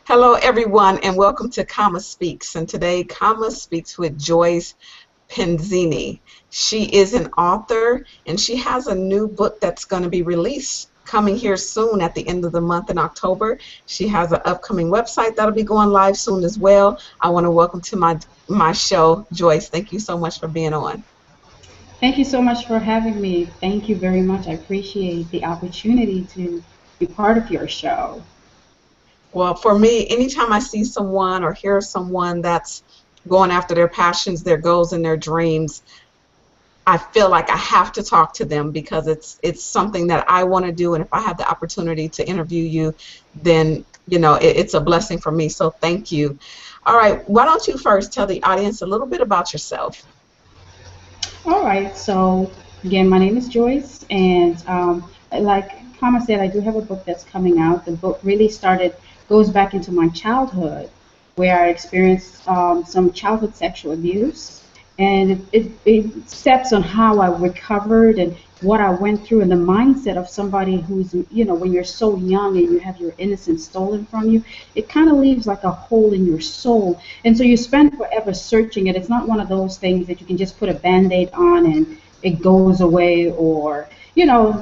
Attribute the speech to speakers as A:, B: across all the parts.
A: Hello, everyone, and welcome to Kama Speaks. And today, Kama Speaks with Joyce Mpezeni. She is an author, and she has a new book that's going to be released coming here soon at the end of the month in October. She has an upcoming website that'll be going live soon as well. I want to welcome to my show, Joyce. Thank you so much for being on.
B: Thank you so much for having me. Thank you very much. I appreciate the opportunity to be part of your show.
A: Well, for me, anytime I see someone or hear someone that's going after their passions, their goals, and their dreams, I feel like I have to talk to them because it's something that I want to do, and if I have the opportunity to interview you, then it's a blessing for me. So thank you. All right, why don't you first tell the audience a little bit about yourself?
B: All right. So again, my name is Joyce, and like Kama said, I do have a book that's coming out. The book really goes back into my childhood, where I experienced some childhood sexual abuse. And it steps on how I recovered and what I went through and the mindset of somebody who's, when you're so young and you have your innocence stolen from you, it kind of leaves like a hole in your soul. And so you spend forever searching it. It's not one of those things that you can just put a Band-Aid on and it goes away, or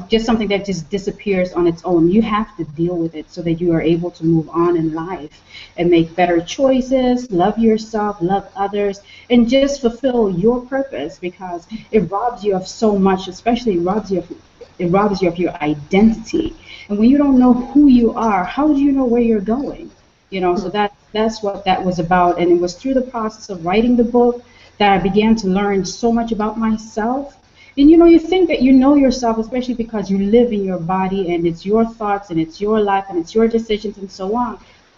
B: just something that just disappears on its own. You have to deal with it so that you are able to move on in life and make better choices, love yourself, love others, and just fulfill your purpose, because it robs you of so much, especially it robs you of your identity. And when you don't know who you are, how do you know where you're going? So that's what that was about. And it was through the process of writing the book that I began to learn so much about myself. And you think that you know yourself, especially because you live in your body and it's your thoughts and it's your life and it's your decisions and so on.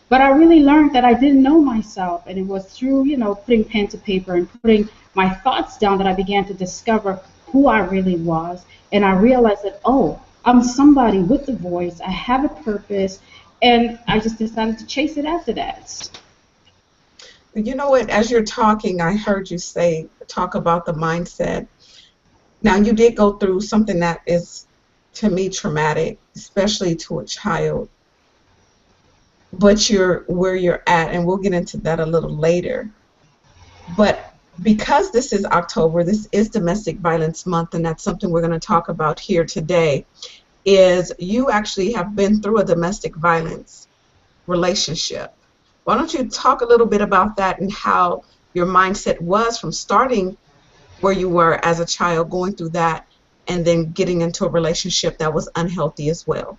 B: But I really learned that I didn't know myself, and it was through, putting pen to paper and putting my thoughts down that I began to discover who I really was. And I realized that, oh, I'm somebody with a voice, I have a purpose, and I just decided to chase it after that.
A: You know what, as you're talking, I heard you talk about the mindset. Now, you did go through something that is, to me, traumatic, especially to a child. But you're where you're at, and we'll get into that a little later. But because this is October, this is Domestic Violence Month, and that's something we're going to talk about here today, is you actually have been through a domestic violence relationship. Why don't you talk a little bit about that and how your mindset was from starting where you were as a child, going through that, and then getting into a relationship that was unhealthy as well?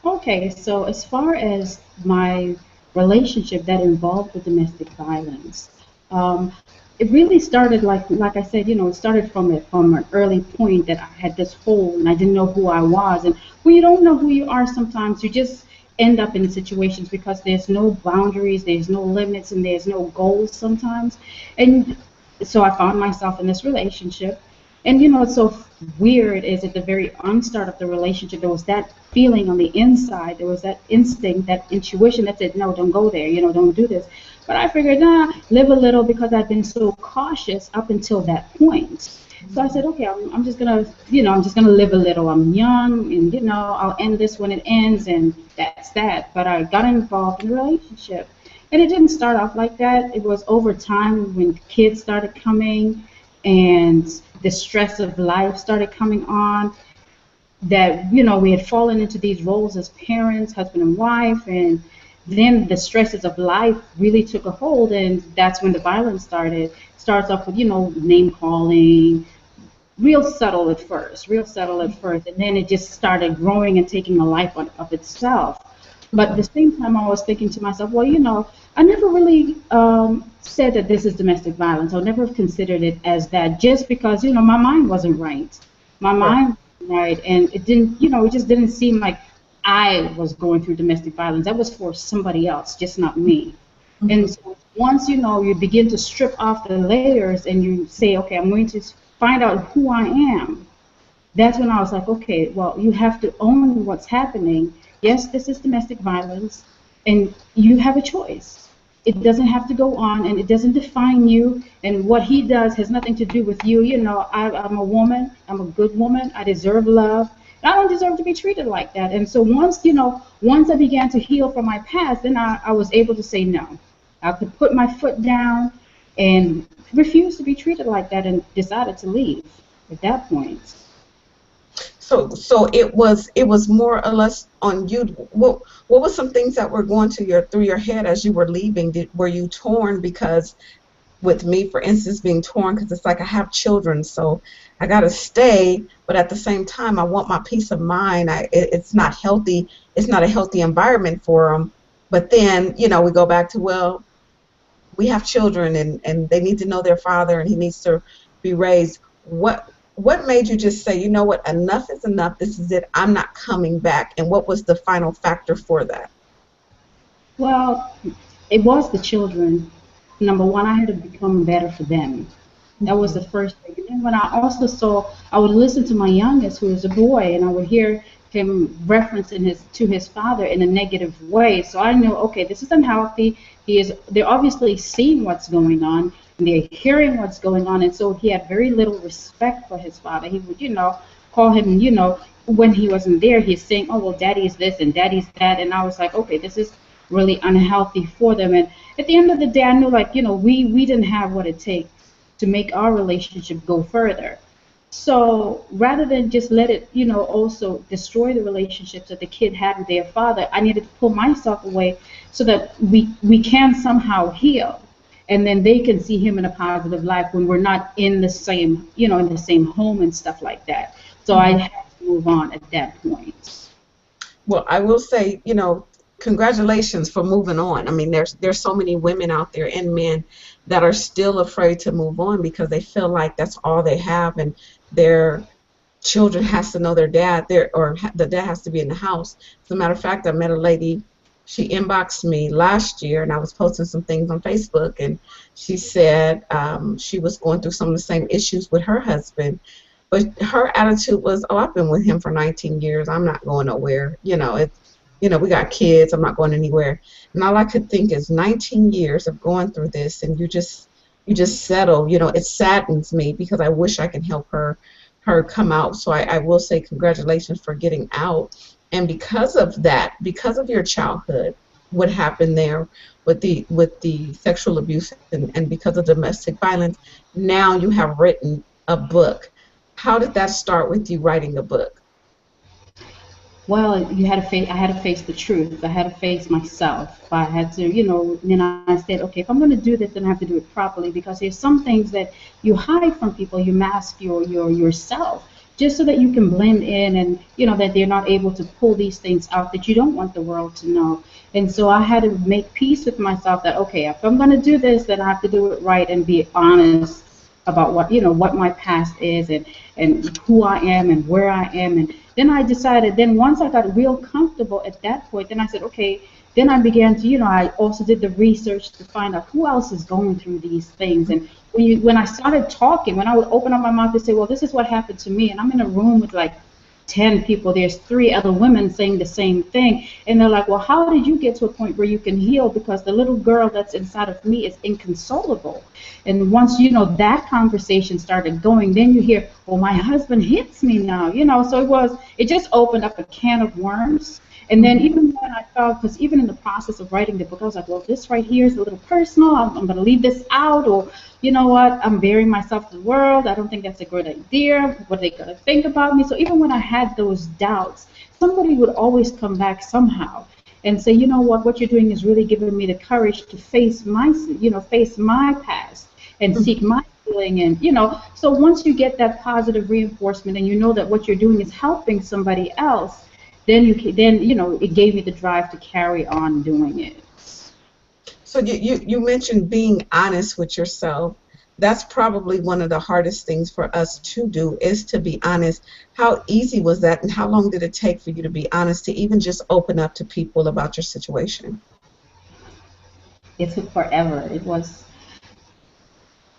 B: Okay, so as far as my relationship that involved with domestic violence, it really started like I said, it started from an early point that I had this hole and I didn't know who I was. And when you don't know who you are, sometimes you just end up in situations because there's no boundaries, there's no limits, and there's no goals sometimes. And so I found myself in this relationship. And it's so weird is at the very onstart of the relationship, there was that feeling on the inside, there was that instinct, that intuition that said, no, don't go there, don't do this. But I figured, live a little, because I've been so cautious up until that point. So I said, okay, I'm just gonna, I'm just gonna live a little. I'm young, and I'll end this when it ends, and that's that. But I got involved in a relationship, and it didn't start off like that. It was over time when kids started coming, and the stress of life started coming on, that we had fallen into these roles as parents, husband and wife, and then the stresses of life really took a hold, and that's when the violence starts off with name calling, real subtle at first, and then it just started growing and taking a life of itself. But at the same time, I was thinking to myself, well, I never really said that this is domestic violence. I never have considered it as that, just because, my mind wasn't right. My mind wasn't right, and it didn't, it just didn't seem like I was going through domestic violence. That was for somebody else, just not me. Mm-hmm. And so once, you begin to strip off the layers and you say, okay, I'm going to find out who I am. That's when I was like, okay, well, you have to own what's happening. Yes, this is domestic violence, and you have a choice. It doesn't have to go on, and it doesn't define you, and what he does has nothing to do with you. I'm a woman, I'm a good woman, I deserve love, I don't deserve to be treated like that. And so once I began to heal from my past, then I was able to say no. I could put my foot down and refuse to be treated like that, and decided to leave at that point.
A: So it was more or less on you. What was some things that were going to your through your head as you were leaving? Were you torn? Because with me, for instance, being torn, because it's like I have children, so I got to stay, but at the same time, I want my peace of mind. It's not healthy. It's not a healthy environment for them. But then, we go back to, well, we have children, and they need to know their father, and he needs to be raised. What made you just say, you know what, enough is enough. This is it. I'm not coming back. And what was the final factor for that?
B: Well, it was the children. Number one, I had to become better for them. That was
A: Hmm.
B: the first thing. And then when I also saw, I would listen to my youngest, who was a boy, and I would hear him referencing his father in a negative way. So I knew, okay, this is unhealthy. They're obviously seeing what's going on, and they're hearing what's going on, and so he had very little respect for his father. He would, call him, when he wasn't there, he's saying, oh, well, daddy's this and daddy's that. And I was like, okay, this is really unhealthy for them. And at the end of the day, I knew, like, we didn't have what it takes to make our relationship go further. So rather than just let it, also destroy the relationships that the kid had with their father, I needed to pull myself away so that we can somehow heal. And then they can see him in a positive light when we're not in the same, in the same home and stuff like that. So I had to move on at that point.
A: Well, I will say, congratulations for moving on. I mean, there's so many women out there and men that are still afraid to move on because they feel like that's all they have, and their children has to know their dad there, or the dad has to be in the house. As a matter of fact, I met a lady. She inboxed me last year, and I was posting some things on Facebook, and she said she was going through some of the same issues with her husband. But her attitude was, oh, I've been with him for 19 years. I'm not going nowhere. We got kids. I'm not going anywhere. And all I could think is 19 years of going through this, and you just settle. It saddens me because I wish I could help her come out. So I will say congratulations for getting out. And because of that, because of your childhood, what happened there with the sexual abuse, and because of domestic violence, now you have written a book. How did that start with you writing a book?
B: Well, I had to face the truth. I had to face myself. I had to, then I said, okay, if I'm going to do this, then I have to do it properly, because there's some things that you hide from people. You mask yourself just so that you can blend in, and that they're not able to pull these things out that you don't want the world to know. And so I had to make peace with myself that, okay, if I'm going to do this, then I have to do it right and be honest about what my past is, and who I am and where I am. And then I decided, then once I got real comfortable at that point, then I said, okay, then I began to, I also did the research to find out who else is going through these things. And when I started talking, when I would open up my mouth to say, well, this is what happened to me, and I'm in a room with like 10 people, there's 3 other women saying the same thing. And they're like, well, how did you get to a point where you can heal? Because the little girl that's inside of me is inconsolable. And once, that conversation started going, then you hear, well, my husband hits me now, so it just opened up a can of worms. And then
A: Mhm.
B: even when I felt, because even in the process of writing the book, I was like, well, this right here is a little personal. I'm going to leave this out, or you know what, I'm bearing myself to the world. I don't think that's a good idea. What are they going to think about me? So even when I had those doubts, somebody would always come back somehow and say, you know what you're doing is really giving me the courage to face my past and seek my healing. And, so once you get that positive reinforcement and you know that what you're doing is helping somebody else, then it gave me the drive to carry on doing it.
A: So you mentioned being honest with yourself. That's probably one of the hardest things for us to do, is to be honest. How easy was that, and how long did it take for you to be honest, to even just open up to people about your situation?
B: It took forever. It was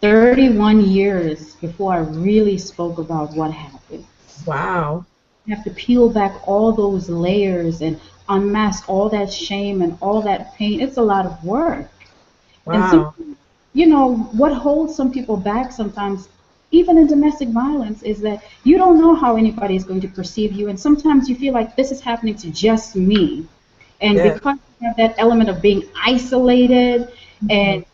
B: 31 years before I really spoke about what happened.
A: Wow.
B: You have to peel back all those layers and unmask all that shame and all that pain. It's a lot of work. And some,
A: Wow.
B: what holds some people back sometimes, even in domestic violence, is that you don't know how anybody is going to perceive you, and sometimes you feel like this is happening to just me. And
A: Yes.
B: because you have that element of being isolated,
A: Mhm.
B: and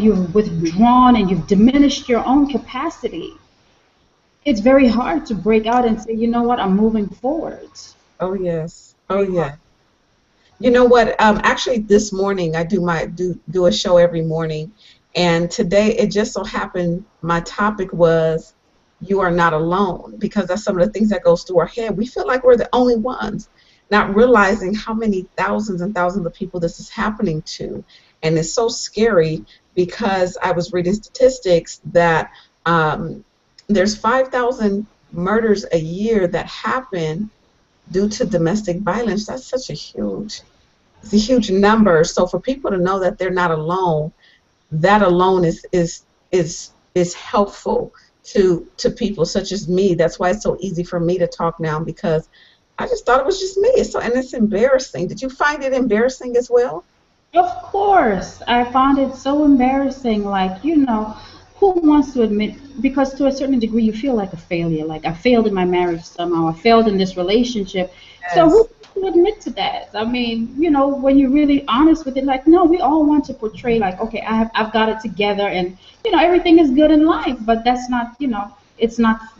B: you've withdrawn and you've diminished your own capacity, it's very hard to break out and say, you know what, I'm moving forward.
A: Oh yes. Oh
B: Very hard.
A: yeah. You know what? Actually, this morning I do a show every morning, and today it just so happened my topic was "You are not alone," because that's some of the things that goes through our head. We feel like we're the only ones, not realizing how many thousands and thousands of people this is happening to, and it's so scary because I was reading statistics that um, there's 5,000 murders a year that happen due to domestic violence. That's such a huge it's a huge number. So for people to know that they're not alone, that alone is helpful to people such as me. That's why it's so easy for me to talk now because I just thought it was just me. And it's embarrassing. Did you find it embarrassing as well?
B: Of course, I found it so embarrassing. Like, who wants to admit, because to a certain degree, you feel like a failure. Like, I failed in my marriage somehow, I failed in this relationship. So, who
A: Yes.
B: wants to admit to that? I mean, when you're really honest with it, like, no, we all want to portray, like, okay, I've got it together and, everything is good in life. But that's not,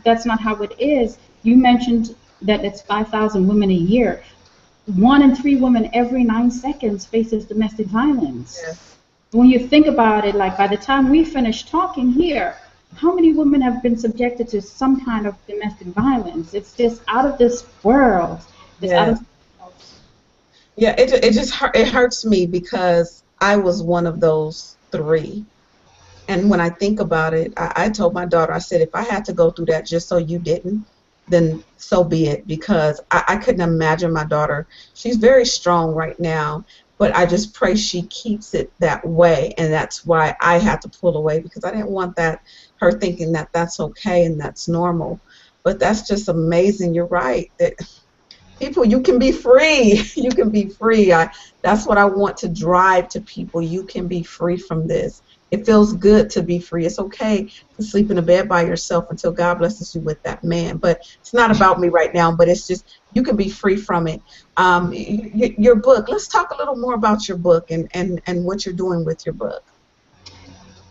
B: that's not how it is. You mentioned that it's 5,000 women a year. 1 in 3 women every 9 seconds faces domestic violence.
A: Yes.
B: When you think about it, like by the time we finish talking here, how many women have been subjected to some kind of domestic violence? It's just out of this world. It's out of
A: Yes. Yeah, it hurts me because I was one of those three. And when I think about it, I told my daughter, I said, if I had to go through that just so you didn't, then so be it. Because I couldn't imagine my daughter. She's very strong right now, but I just pray she keeps it that way. And that's why I had to pull away because I didn't want her thinking that that's okay and that's normal. But that's just amazing. You're right. That people, you can be free. You can be free. That's what I want to drive to people. You can be free from this. It feels good to be free. It's okay to sleep in a bed by yourself until God blesses you with that man. But it's not about me right now, but it's just you can be free from it. Your book, let's talk a little more about your book and what you're doing with your book.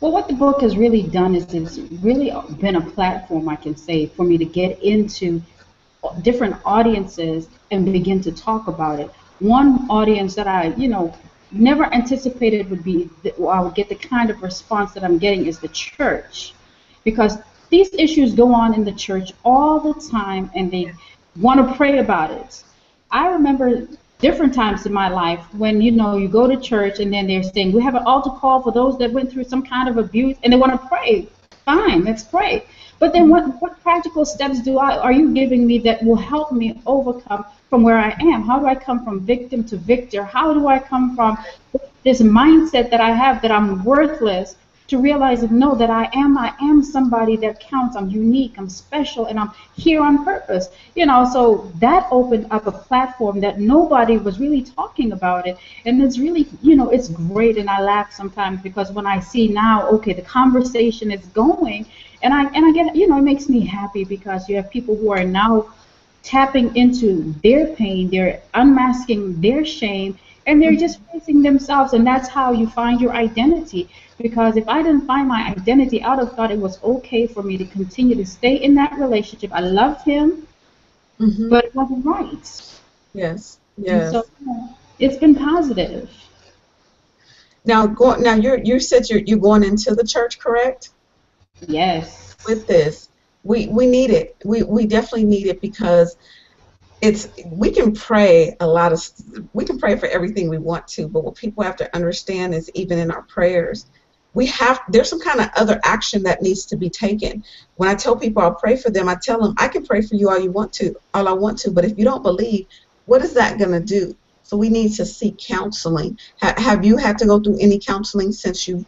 B: Well, what the book has really done is it's really been a platform, I can say, for me to get into different audiences and begin to talk about it. One audience that I, never anticipated would be, I would get the kind of response that I'm getting is the church, because these issues go on in the church all the time, and they want to pray about it. I remember different times in my life when you go to church and then they're saying we have an altar call for those that went through some kind of abuse and they want to pray. Fine, let's pray. But then what practical steps are you giving me that will help me overcome from where I am? How do I come from victim to victor? How do I come from this mindset that I have that I'm worthless to realize and know that I am somebody that counts. I'm unique, I'm special, and I'm here on purpose. So that opened up a platform that nobody was really talking about it. And it's really, it's great, and I laugh sometimes because when I see now, okay, the conversation is going, and I get, it makes me happy because you have people who are now tapping into their pain, they're unmasking their shame, and they're just facing themselves. And that's how you find your identity. Because if I didn't find my identity, I would have thought it was okay for me to continue to stay in that relationship. I loved him,
A: Hmm.
B: but it wasn't right.
A: Yes.
B: And so
A: Yes.
B: it's been positive.
A: Now you said you're going into the church, correct?
B: Yes.
A: With this, we need it. We definitely need it because it's we can pray a lot of we can pray for everything we want to, but what people have to understand is even in our prayers there's some kind of other action that needs to be taken. When I tell people I'll pray for them, I tell them I can pray for you all I want to, but if you don't believe, what is that going to do? So we need to seek counseling. Have you had to go through any counseling since you've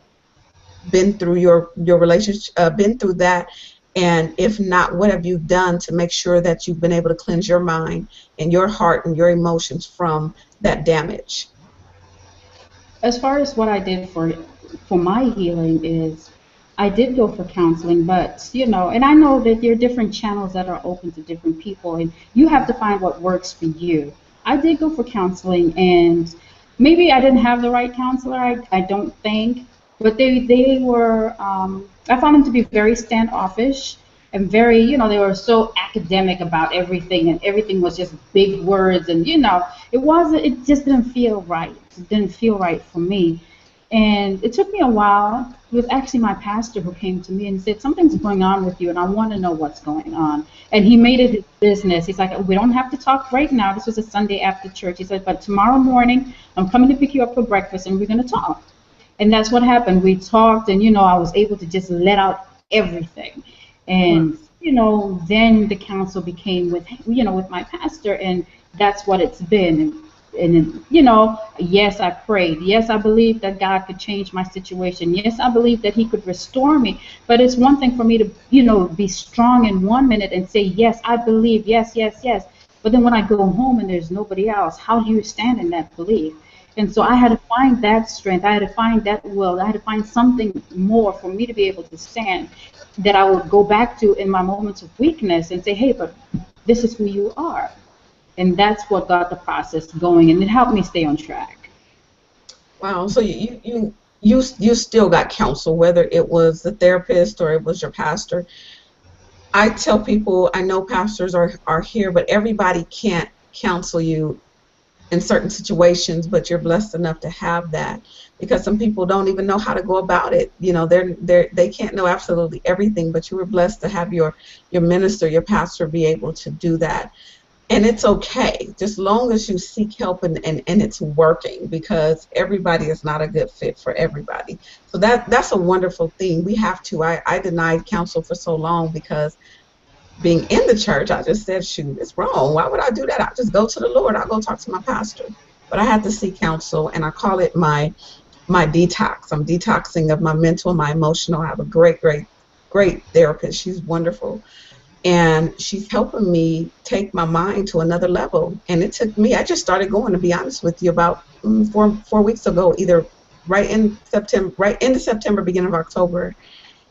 A: been through your relationship, been through that? And if not, what have you done to make sure that you've been able to cleanse your mind and your heart and your emotions from that damage?
B: As far as what I did for my healing is I did go for counseling, but and I know that there are different channels that are open to different people, and you have to find what works for you. I did go for counseling, and maybe I didn't have the right counselor. I don't think, but they were. I found them to be very standoffish and very, they were so academic about everything, and everything was just big words, and it just didn't feel right. It didn't feel right for me. And it took me a while. It was actually my pastor who came to me and said, something's going on with you, and I want to know what's going on. And he made it his business. He's like, we don't have to talk right now. This was a Sunday after church. He said, but tomorrow morning, I'm coming to pick you up for breakfast, and we're going to talk. And that's what happened. We talked, and, I was able to just let out everything. And, then the counsel became with my pastor, and that's what it's been. And yes, I prayed. Yes, I believed that God could change my situation. Yes, I believed that He could restore me. But it's one thing for me to, be strong in 1 minute and say, yes, I believe, yes, yes, yes. But then when I go home and there's nobody else, how do you stand in that belief? And so I had to find that strength. I had to find that will. I had to find something more for me to be able to stand, that I would go back to in my moments of weakness and say, hey, but this is who you are. And that's what got the process going, and it helped me stay on track.
A: Wow. So you still got counsel, whether it was the therapist or it was your pastor. I tell people, I know pastors are here, but everybody can't counsel you in certain situations, but you're blessed enough to have that, because some people don't even know how to go about it. They can't know absolutely everything, but you were blessed to have your minister, your pastor, be able to do that. And it's okay, just long as you seek help and it's working, because everybody is not a good fit for everybody. So that's a wonderful thing. We have to. I denied counsel for so long because being in the church, I just said, shoot, it's wrong. Why would I do that? I'll just go to the Lord. I'll go talk to my pastor. But I had to seek counsel, and I call it my detox. I'm detoxing of my mental, my emotional. I have a great therapist. She's wonderful. And she's helping me take my mind to another level. And it took me, I just started going, to be honest with you, about 4 weeks ago, either right in September, beginning of October.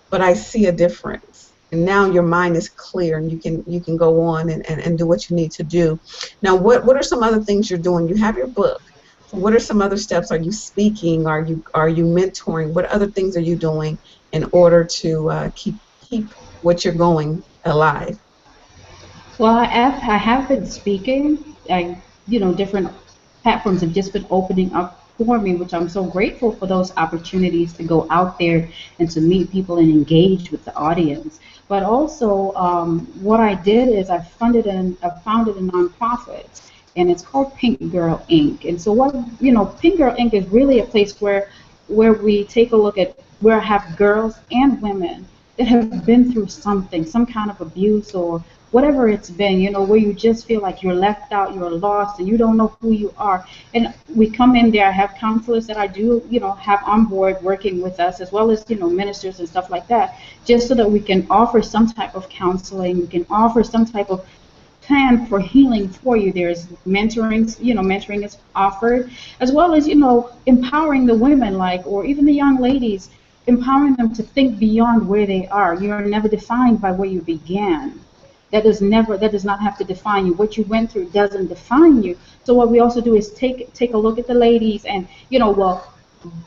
A: But I see a difference. And now your mind is clear, and you can go on and do what you need to do. Now, what are some other things you're doing? You have your book. So what are some other steps? Are you speaking? Are you mentoring? What other things are you doing in order to keep what you're going alive?
B: Well, I have been speaking. Different platforms have just been opening up for me, which I'm so grateful for those opportunities to go out there and to meet people and engage with the audience. But also, what I did is I founded a nonprofit, and it's called Pink Girl Inc. And so Pink Girl Inc. is really a place where we take a look at where I have girls and women that have been through something, some kind of abuse or whatever it's been, where you just feel like you're left out, you're lost, and you don't know who you are. And we come in there, I have counselors that I do, have on board working with us, as well as, ministers and stuff like that, just so that we can offer some type of counseling, we can offer some type of plan for healing for you. There's mentoring is offered, as well as, empowering the women, or even the young ladies, empowering them to think beyond where they are. You're never defined by where you began. That does not have to define you. What you went through doesn't define you. So what we also do is take a look at the ladies and,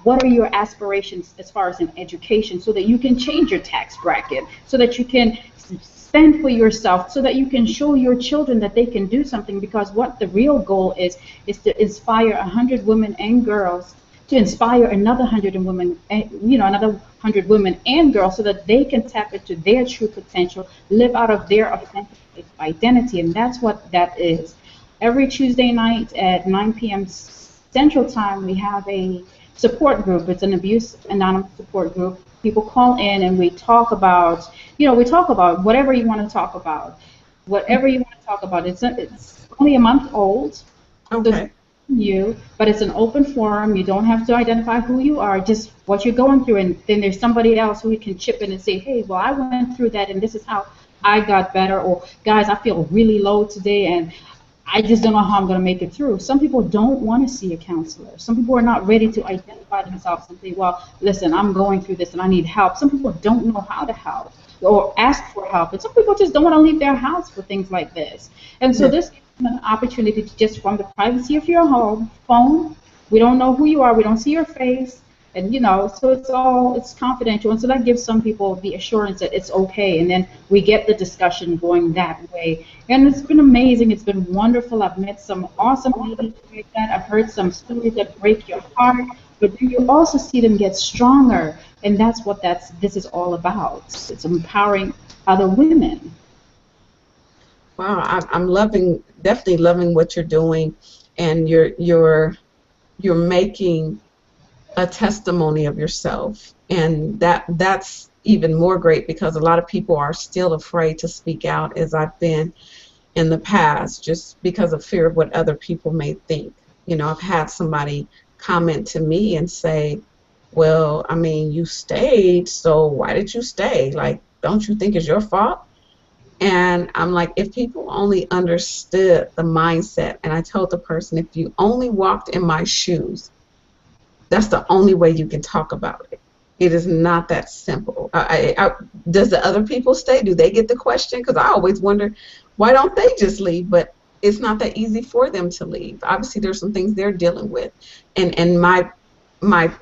B: what are your aspirations as far as in education, so that you can change your tax bracket, so that you can spend for yourself, so that you can show your children that they can do something. Because what the real goal is to inspire 100 women and girls, to inspire another 100 women, another 100 women and girls, so that they can tap into their true potential, live out of their authentic identity. And that's what that is. Every Tuesday night at 9 p.m. Central Time, we have a support group. It's an abuse anonymous support group. People call in and we talk about, whatever you want to talk about. Whatever you want to talk about. It's only a month old.
A: Okay.
B: But it's an open forum. You don't have to identify who you are, just what you're going through, and then there's somebody else who can chip in and say, hey, well, I went through that, and this is how I got better, or guys, I feel really low today, and I just don't know how I'm going to make it through. Some people don't want to see a counselor. Some people are not ready to identify themselves and say, well, listen, I'm going through this and I need help. Some people don't know how to help or ask for help. And some people just don't want to leave their house for things like this. And so
A: Yeah.
B: this gives them an opportunity to just from the privacy of your home, phone, we don't know who you are, we don't see your face, and so it's confidential, and so that gives some people the assurance that it's okay, and then we get the discussion going that way. And it's been amazing, it's been wonderful. I've met some awesome ladies like that. I've heard some stories that break your heart, but then you also see them get stronger, and that's what this is all about. It's empowering other women.
A: Wow, I'm loving, definitely loving what you're doing, and you're making a testimony of yourself, and that's even more great because a lot of people are still afraid to speak out, as I've been in the past, just because of fear of what other people may think. I've had somebody comment to me and say, well, I mean, you stayed, so why did you stay? Like, don't you think it's your fault? And I'm like, if people only understood the mindset, and I told the person, if you only walked in my shoes, that's the only way you can talk about it. It is not that simple. Does the other people stay? Do they get the question? Because I always wonder, why don't they just leave? But it's not that easy for them to leave. Obviously, there's some things they're dealing with. And my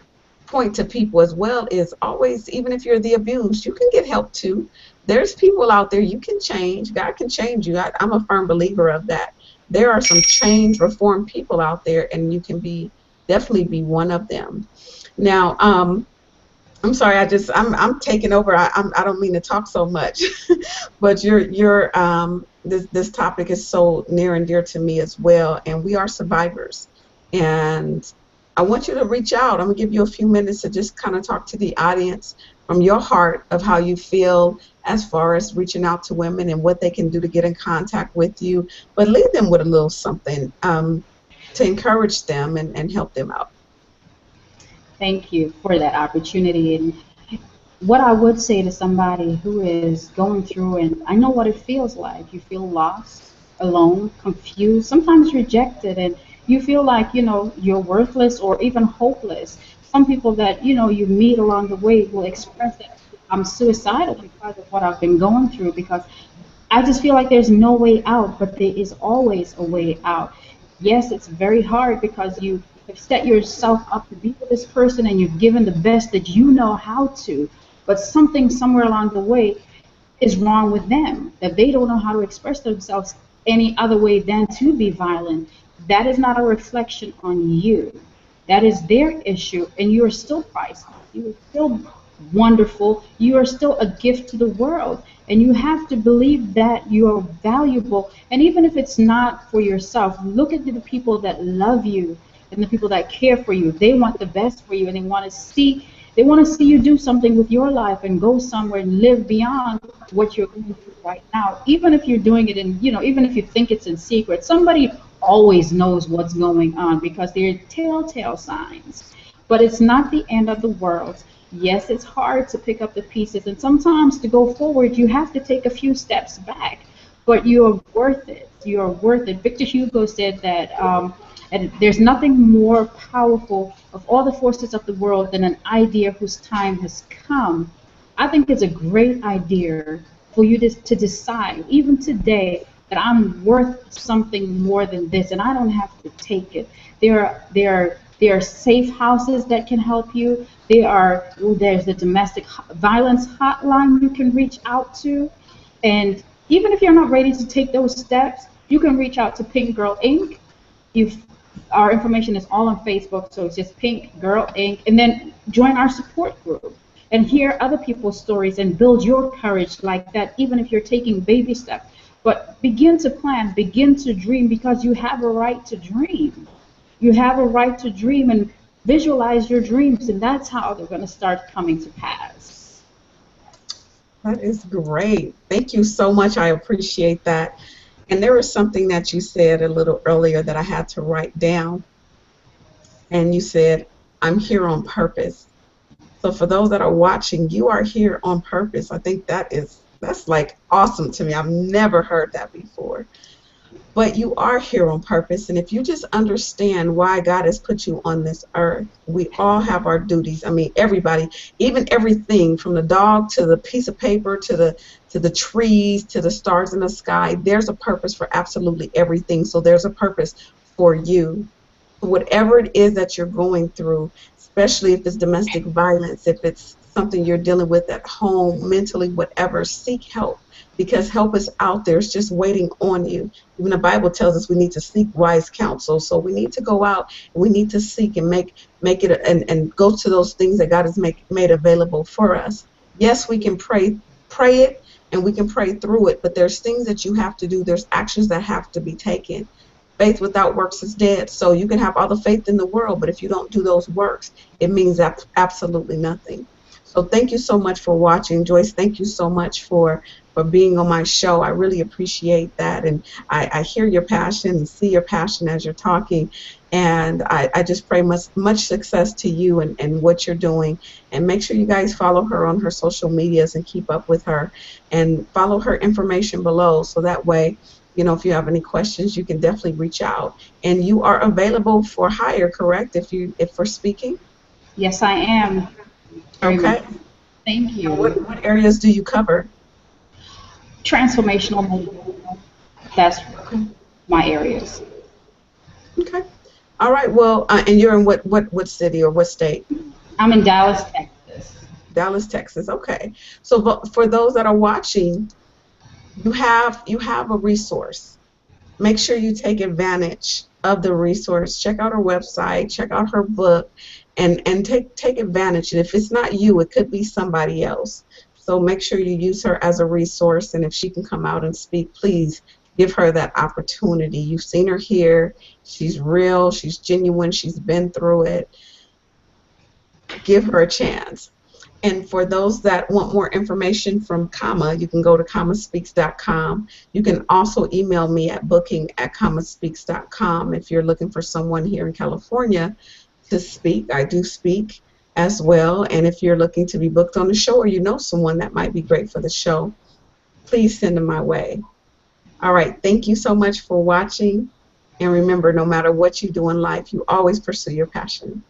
A: point to people as well is always, even if you're the abused, you can get help too. There's people out there you can change. God can change you. I'm a firm believer of that. There are some change, reform people out there, and you can definitely be one of them. Now, I'm sorry, I'm taking over. I don't mean to talk so much, but this topic is so near and dear to me as well, and we are survivors. And I want you to reach out. I'm gonna give you a few minutes to just kind of talk to the audience from your heart of how you feel as far as reaching out to women and what they can do to get in contact with you. But leave them with a little something to encourage them and help them out.
B: Thank you for that opportunity. And what I would say to somebody who is going through, and I know what it feels like, you feel lost, alone, confused, sometimes rejected, and you feel like, you're worthless or even hopeless. Some people that, you meet along the way will express that I'm suicidal because of what I've been going through, because I just feel like there's no way out, but there is always a way out. Yes, it's very hard because you have set yourself up to be with this person and you've given the best that you know how to, but something somewhere along the way is wrong with them, that they don't know how to express themselves any other way than to be violent. That is not a reflection on you. That is their issue, and you are still priceless. You are still wonderful. You are still a gift to the world, and you have to believe that you are valuable. And even if it's not for yourself, look at the people that love you and the people that care for you. They want the best for you, and they want to see you do something with your life and go somewhere and live beyond what you're going through right now. Even if you're doing it even if you think it's in secret, somebody always knows what's going on because they're telltale signs. But it's not the end of the world. Yes, it's hard to pick up the pieces, and sometimes to go forward, you have to take a few steps back. But you're worth it. You're worth it. Victor Hugo said that. And there's nothing more powerful of all the forces of the world than an idea whose time has come. I think it's a great idea for you to decide, even today, that I'm worth something more than this, and I don't have to take it. There are safe houses that can help you. There's the domestic violence hotline you can reach out to, and even if you're not ready to take those steps, you can reach out to Pink Girl Inc. You Our information is all on Facebook, so it's just Pink Girl Inc. And then join our support group and hear other people's stories and build your courage like that, even if you're taking baby steps. But begin to plan, begin to dream, because you have a right to dream. You have a right to dream and visualize your dreams, and that's how they're going to start coming to pass.
A: That is great. Thank you so much. I appreciate that. And there was something that you said a little earlier that I had to write down. And you said, I'm here on purpose. So for those that are watching, you are here on purpose. I think that's like awesome to me. I've never heard that before. but you are here on purpose. And if you just understand why God has put you on this earth, we all have our duties. I mean, everybody, even everything from the dog to the piece of paper to the trees to the stars in the sky, there's a purpose for absolutely everything. So there's a purpose for you. Whatever it is that you're going through, especially if it's domestic violence, if it's something you're dealing with at home, mentally, whatever, seek help, because help is out there. It's just waiting on you. Even the Bible tells us we need to seek wise counsel. So we need to go out and we need to seek and make it and go to those things that God has made available for us. Yes, we can pray it and we can pray through it, but there's things that you have to do. There's actions that have to be taken. Faith without works is dead. So you can have all the faith in the world, but if you don't do those works, it means absolutely nothing. So thank you so much for watching. Joyce, thank you so much for being on my show. I really appreciate that. And I hear your passion and see your passion as you're talking. And I just pray much success to you and what you're doing. And make sure you guys follow her on her social medias and keep up with her. And follow her information below, so that way, you know, if you have any questions, you can definitely reach out. And you are available for hire, correct? If for speaking?
B: Yes, I am.
A: Okay.
B: Thank you.
A: What areas do you cover?
B: Transformational. That's my areas.
A: Okay. All right. Well, and you're in what city or what state?
B: I'm in Dallas, Texas.
A: Dallas, Texas. Okay. So for those that are watching, you have a resource. Make sure you take advantage of the resource. Check out her website, check out her book, and take advantage. And if it's not you, it could be somebody else. So make sure you use her as a resource, and if she can come out and speak, please give her that opportunity. You've seen her here. She's real, she's genuine, she's been through it. Give her a chance. And for those that want more information from Kama, you can go to kamaspeaks.com. You can also email me at booking@kamaspeaks.com if you're looking for someone here in California to speak. I do speak as well. And if you're looking to be booked on the show, or you know someone that might be great for the show, please send them my way. All right. Thank you so much for watching. And remember, no matter what you do in life, you always pursue your passion.